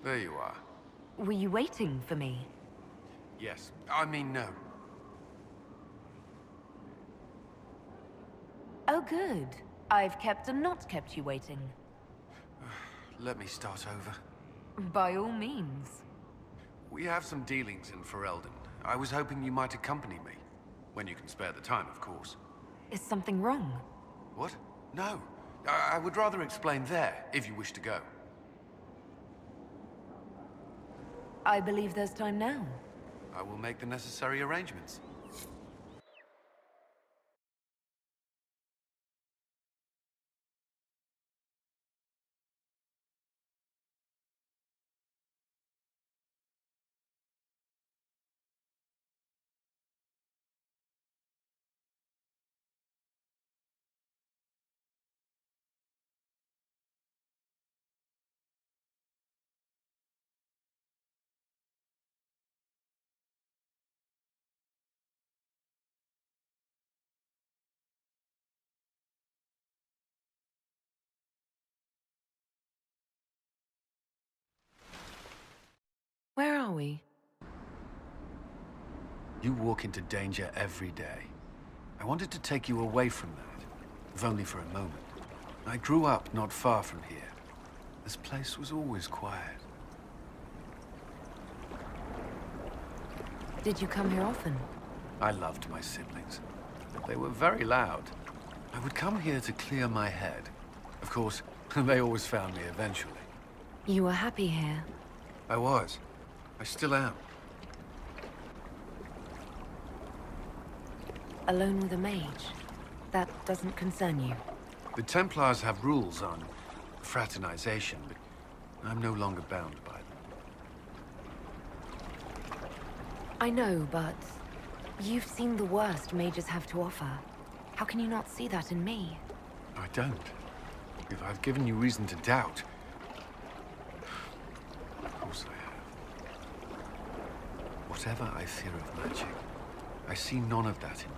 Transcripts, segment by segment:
There you are. Were you waiting for me? Yes. I mean, no. Oh, good. I've kept and not kept you waiting. Let me start over. By all means. We have some dealings in Ferelden. I was hoping you might accompany me. When you can spare the time, of course. Is something wrong? What? No. I would rather explain there, if you wish to go. I believe there's time now. I will make the necessary arrangements. Where are we? You walk into danger every day. I wanted to take you away from that, if only for a moment. I grew up not far from here. This place was always quiet. Did you come here often? I loved my siblings. They were very loud. I would come here to clear my head. Of course, they always found me eventually. You were happy here. I was. I still am. Alone with a mage. That doesn't concern you. The Templars have rules on fraternization, but I'm no longer bound by them. I know, but you've seen the worst mages have to offer. How can you not see that in me? I don't. If I've given you reason to doubt... Of course I have. Whatever I fear of magic, I see none of that in you.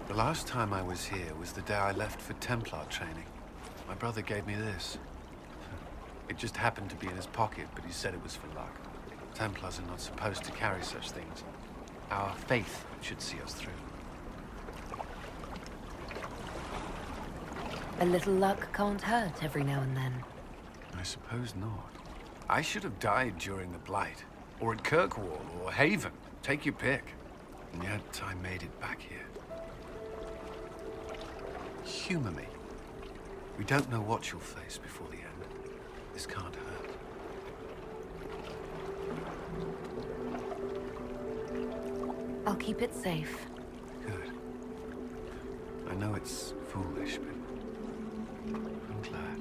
The last time I was here was the day I left for Templar training. My brother gave me this. It just happened to be in his pocket, but he said it was for luck. Templars are not supposed to carry such things. Our faith should see us through. A little luck can't hurt every now and then. I suppose not. I should have died during the Blight, or at Kirkwall, or Haven. Take your pick. And yet I made it back here. Humor me. We don't know what you'll face before the end. This can't hurt. I'll keep it safe. Good. I know it's foolish, but I'm glad.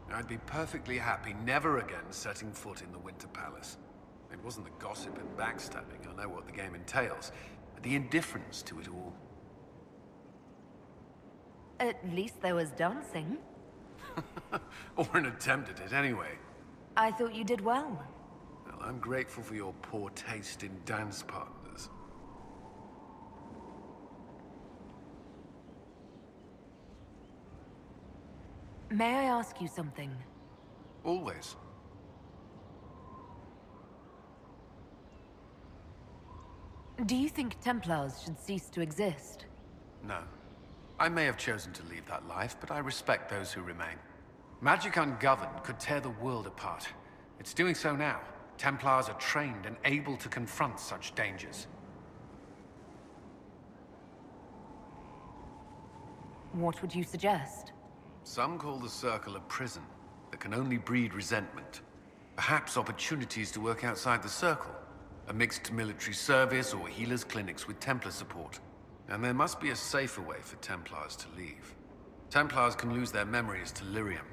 I'd be perfectly happy never again setting foot in the Winter Palace. It wasn't the gossip and backstabbing, I know what the game entails, but the indifference to it all. At least there was dancing. Or an attempt at it, anyway. I thought you did well. Well, I'm grateful for your poor taste in dance partners. May I ask you something? Always. Do you think Templars should cease to exist? No. I may have chosen to leave that life, but I respect those who remain. Magic ungoverned could tear the world apart. It's doing so now. Templars are trained and able to confront such dangers. What would you suggest? Some call the Circle a prison that can only breed resentment. Perhaps opportunities to work outside the Circle. A mixed military service or healers' clinics with Templar support. And there must be a safer way for Templars to leave. Templars can lose their memories to lyrium.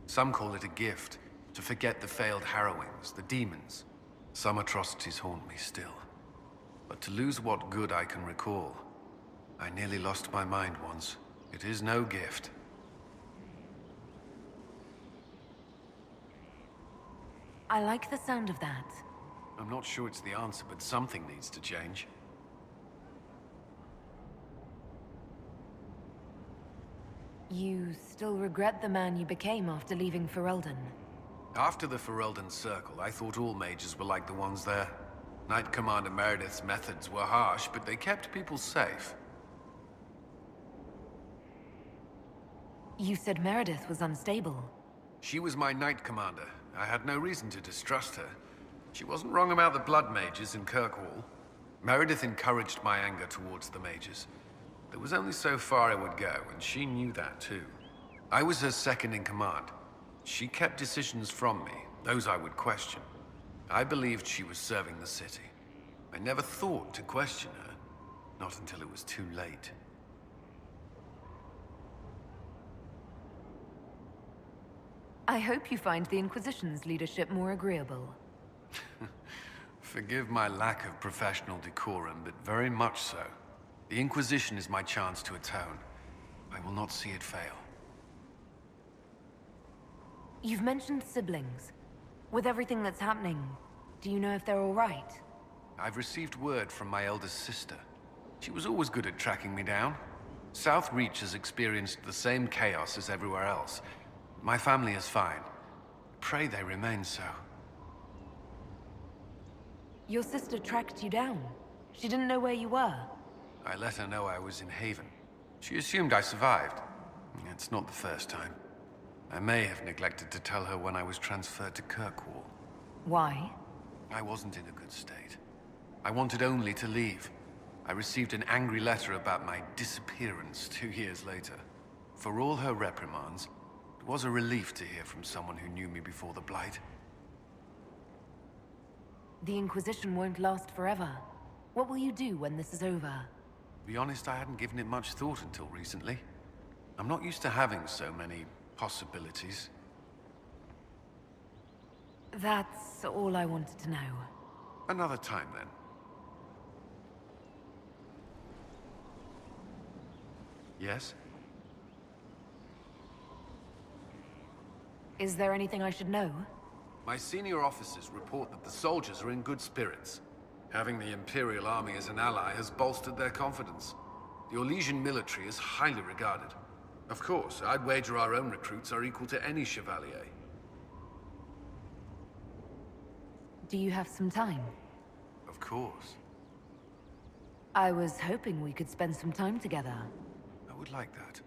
Some call it a gift, to forget the failed harrowings, the demons. Some atrocities haunt me still. But to lose what good I can recall, I nearly lost my mind once. It is no gift. I like the sound of that. I'm not sure it's the answer, but something needs to change. You still regret the man you became after leaving Ferelden? After the Ferelden Circle, I thought all mages were like the ones there. Knight Commander Meredith's methods were harsh, but they kept people safe. You said Meredith was unstable. She was my Knight Commander. I had no reason to distrust her. She wasn't wrong about the Blood Mages in Kirkwall. Meredith encouraged my anger towards the mages. There was only so far I would go, and she knew that too. I was her second in command. She kept decisions from me, those I would question. I believed she was serving the city. I never thought to question her, not until it was too late. I hope you find the Inquisition's leadership more agreeable. Forgive my lack of professional decorum, but very much so. The Inquisition is my chance to atone. I will not see it fail. You've mentioned siblings. With everything that's happening, do you know if they're all right? I've received word from my eldest sister. She was always good at tracking me down. South Reach has experienced the same chaos as everywhere else. My family is fine. Pray they remain so. Your sister tracked you down. She didn't know where you were. I let her know I was in Haven. She assumed I survived. It's not the first time. I may have neglected to tell her when I was transferred to Kirkwall. Why? I wasn't in a good state. I wanted only to leave. I received an angry letter about my disappearance 2 years later. For all her reprimands, it was a relief to hear from someone who knew me before the Blight. The Inquisition won't last forever. What will you do when this is over? To be honest, I hadn't given it much thought until recently. I'm not used to having so many possibilities. That's all I wanted to know. Another time, then. Yes? Is there anything I should know? My senior officers report that the soldiers are in good spirits. Having the Imperial Army as an ally has bolstered their confidence. The Orlesian military is highly regarded. Of course, I'd wager our own recruits are equal to any Chevalier. Do you have some time? Of course. I was hoping we could spend some time together. I would like that.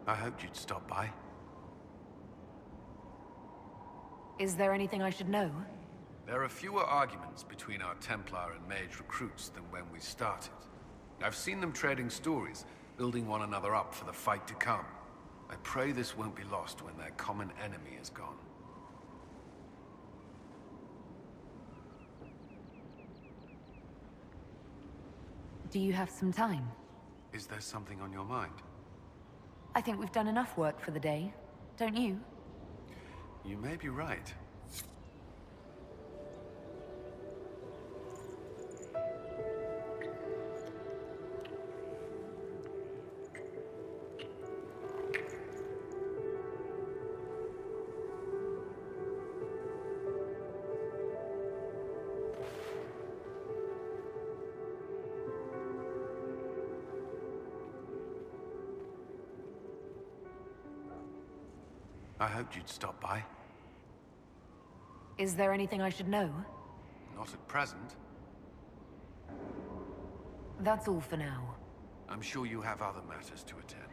I hoped you'd stop by. Is there anything I should know? There are fewer arguments between our Templar and Mage recruits than when we started. I've seen them trading stories, building one another up for the fight to come. I pray this won't be lost when their common enemy is gone. Do you have some time? Is there something on your mind? I think we've done enough work for the day, don't you? You may be right. I hoped you'd stop by. Is there anything I should know? Not at present. That's all for now. I'm sure you have other matters to attend.